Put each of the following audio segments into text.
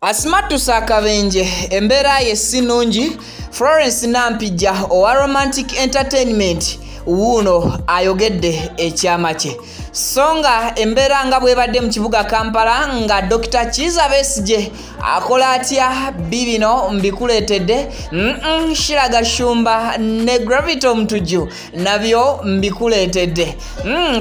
Asimatusa akabenje embera ye sinungi. Frolence Nampinjja owa Romantic Entertainment wuno ayogedde ekyama kye. Songa embera nga bwebadde mu kibuga Kampala nga Dr. Chiza Besigye akola atya bibino mbikuletedde. Shila Gashumba ne Omutunju nabyo mbikuletedde.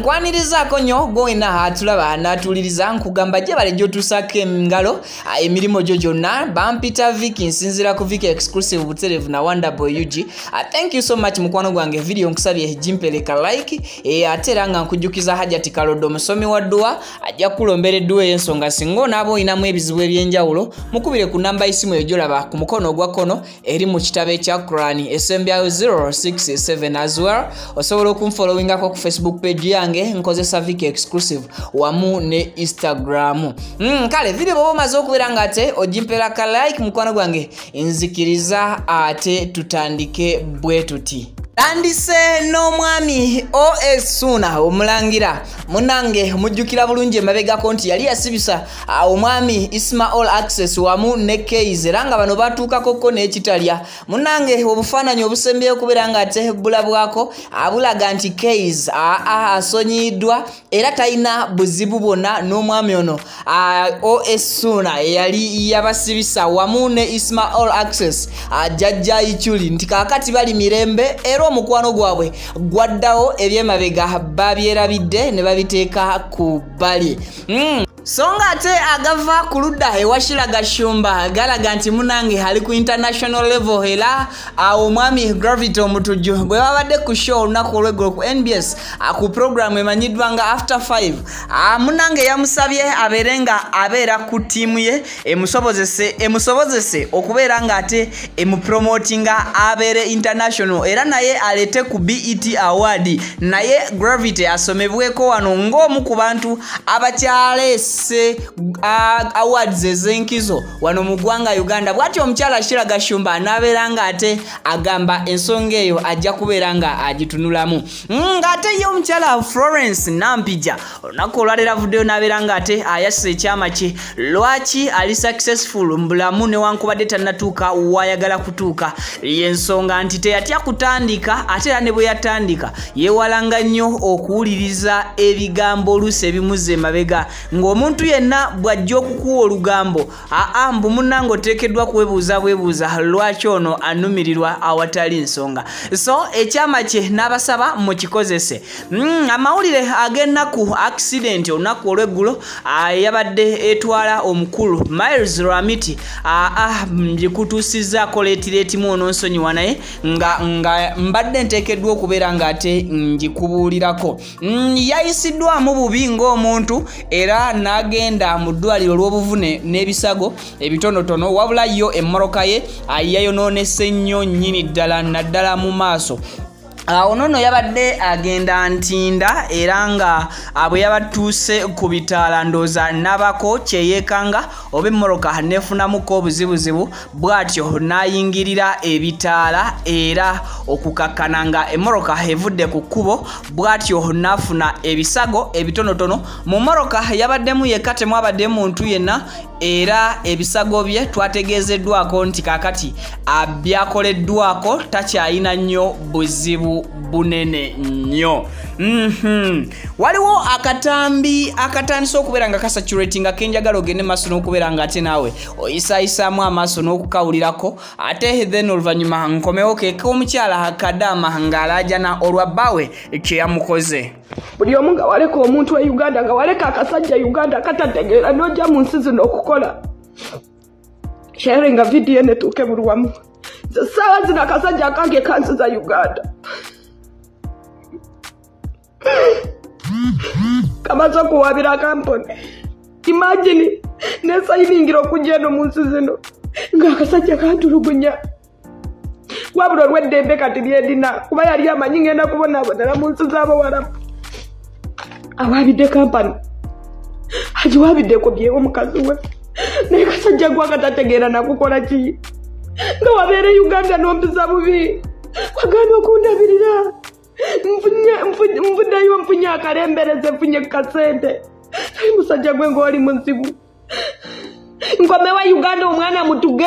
Kwanirizaako nnyo gwena atulaba n'atuliriza nkugamba gye balejjo tusake ngalo emirimu gyo gyonna. Bampita Vicky nsinzira ku Vicky exclusive buterevu na Wonderboy UG. Thank you so much mukwano gwange video nkusabye jimpeleka like ate era nga nkujjukiza Hajati Kalodo musomi wa dua ajja kulombera edduwa y'ensonga singo nabo inamu ebizibu ebyenjawulo mukubire ku namba isimu ejolaba ku mukono ogwa kono eri mu kitabe ekya Quran esembya 067 as well. Osobola okumfollowingako ku Facebook page yange nkozesa Vicky exclusive wamu ne Instagram. Kale video bobo maze okubeera nga ate ojimpera ka like mukwano gwange nzikiriza ate tutandike bwe tuti. Tandise n'omwami Suna omulangira munange mujjukira bulungi emabegako nti yali yasibisa omwami Ismail Access wamu ne Keys era nga bano batuukako ko n'ekitalya munange obufaananyi obusembyeyo okubeera nga ate bulabwako abulaga nti Keys asonyiddwa era talina buzibu bwonna n'omwami ono Suna yali yabasibisa wamu ne Ismail Access jjajja Ichuli nti kaakati bali mirembe era omukwano gwabwe gwaddawo ebyemabega babyerabidde ne babiteeka ku bbali. Songa ate agava kuludda ewa Shila Gashumba galaga nti munange ali ku international level era omwami Omutunju bwe babadde ku show olunaku olw'eggulo ku NBS ku program emanyiddwa nga After 5 munange yamusabye abeerenga abeera ku tiimu ye emusobozese okubeera nga ate emupromotinga abeere international era naye alete ku BET award naye Gravity asomebweko wano ng'omu ku bantu abakyalese awards ezenkizo wano mu ggwanga Uganda. Bw'atyo omukyala Shila Gashumba anabeera nga ate agamba ensonga eyo ajja kubeera nga agitunulamu. Ng'ate ye omukyala Frolence Nampinjja olunaku olwaleero avuddeyo n'abeera nga ate ayassa ekyama kye lwaki ali successful mu bulamu newankubadde tannatuuka wayagala kutuuka. Y'ensonga nti teyatya kutandika ate era ne bwe yatandika yeewalanga nnyo okuwuliriza ebigambo oluusi ebimuzza emabega ng'omuntu yenna bw'ajja okukuwa olugambo mbu munnange oteekeddwa kuwebuuza bwebuuza lwaki ono anumirirwa awatali nsonga. So ekyama kye n'abasaba mukikozese. Amawulire ag'ennaku accident olunaku olw'eggulo yabadde etwala omukulu Miles Ramiti ngikutuusizzaako leetireetimu ono nsonyiwa naye nga mbadde nteekeddwa okubeera nga ate ngikubuulirako. Yayisiddwamu bubi ng'omuntu era n'agenda mu ddwaliro olw'obuvune n'ebisago ebitonotono wabula yo emmoroka ye yayonoonese nnyo nnyini ddala naddala mu maaso. Ono yabadde agenda ntinda era nga bwe yabatuuse ku bitaala ndooza nabako kyeyeekanga oba emmoroka neefunamuko obuzibuzibu bw'atyo n'ayingirira ebitaala era okukakkana nga emmoroka evudde ku kkubo bw'atyo n'afuna ebisago ebitonotono. Mu mmoroka yabaddemu yekka temwabadde muntu yenna era ebisago bye twategeezeddwako nti kaakati byakoleddwako takyayina nnyo buzibu bunene nnyo. Waliwo akatambi akatandise okubeera nga kasaturatinga kenjagala ogende maaso n'okubeera nga ate naawe oyisaayisaamu amaaso n'okukawulirako ate then oluvannyuma nkomewo keeka omukyala akadaama ng'alaajana olwa bbaawe kye yamukoze. Buli omu nga waleka omuntu wa Uganda nga waleka akasajja Uganda katategeera n'ojja mu nsi zino okukola sharinga video netuuke buli wamu. Ssaawa zino akasajja akange kansiza Uganda kamaze okuwabira kampuni. Imagine nesayiningira okujja eno mu nsi zino ng'akasajja kantulugunya wabula olw'eddembe kati lyendina kuba yali amanyi ngenda kubonaabonera mu nsi z'abawalabu. Awabidde kampani agiwabiddeko byewo mukazi we naye kasajja gwa katategeera nakukola ki nga wabeera Uganda n'ompiza bubi wagaana okundabirira nvuddeyo nfunye akalembereze nfunye kasente naye musajja gwe ng'oli muzibu nkomewa Uganda omwana mutuge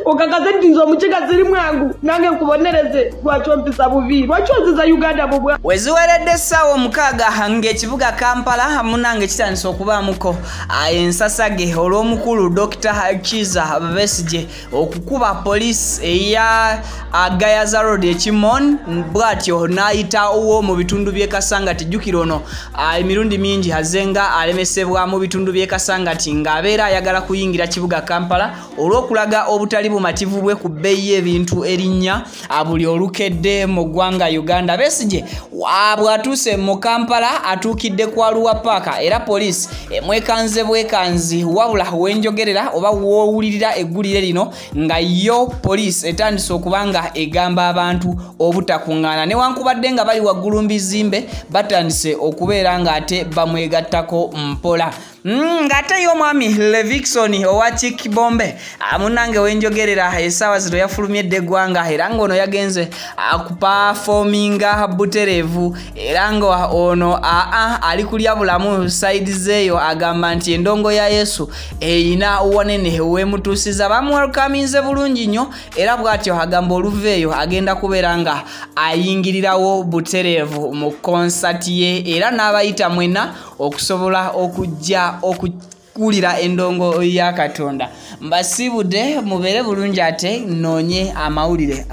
okakazeti nzo mukiga ziri mwangu nange nkubonereze lwaki mpisa bubi lwaki oziza Uganda bubwa weziweredde ssaawa 6 ng'ekibuga Kampala munange kitandise okubaamuko ensasage olw'omukulu Dr. Kiza Besigye okukuba poliisi eya Gayaza Road ekimon bwatyo n'ayitawo mu bitundu by'e Kasangati jjukira ono emirundi mingi azenga alemesebwa mu bitundu by'e Kasangati ng'abeera ayagala kuyingira kibuga Kampala olw'okulaga obutali bumativu bwe ku bbeeyi y'ebintu erinnya buli olukedde mu ggwanga Uganda. Besigye bw'atuuse mu Kampala atuukidde ku Arua Park era poliisi emwekanze bwekanzi wabula wenjogerera oba wowulirira eggulire lino nga yo poliisi etandise okubanga egamba abantu obutakuŋŋaana newankubadde nga bali waggulu mu bizimbe batandise okubeera ng'ate bamwegattako mpola. Ngate yo mwami Levikson owa Chikibombe munange wenjogerera essaawa zino yafulumyedde eggwanga era ng'ono yagenze akupafominga buterevu era nga ono ali kulya bulamu side zeeyo agamba nti endongo ya Yesu eyina wanene wemutuusiza bamwelkaminze bulungi nnyo era bw'atyo agamba oluveeyo agenda kubeera nga ayingirirawo buterevu mu konsati ye era n'abayita mwena okusobola okujja okukulira endongo ya Katonda. Mbasiibudde mubeere bulungi ate noonye amawulire.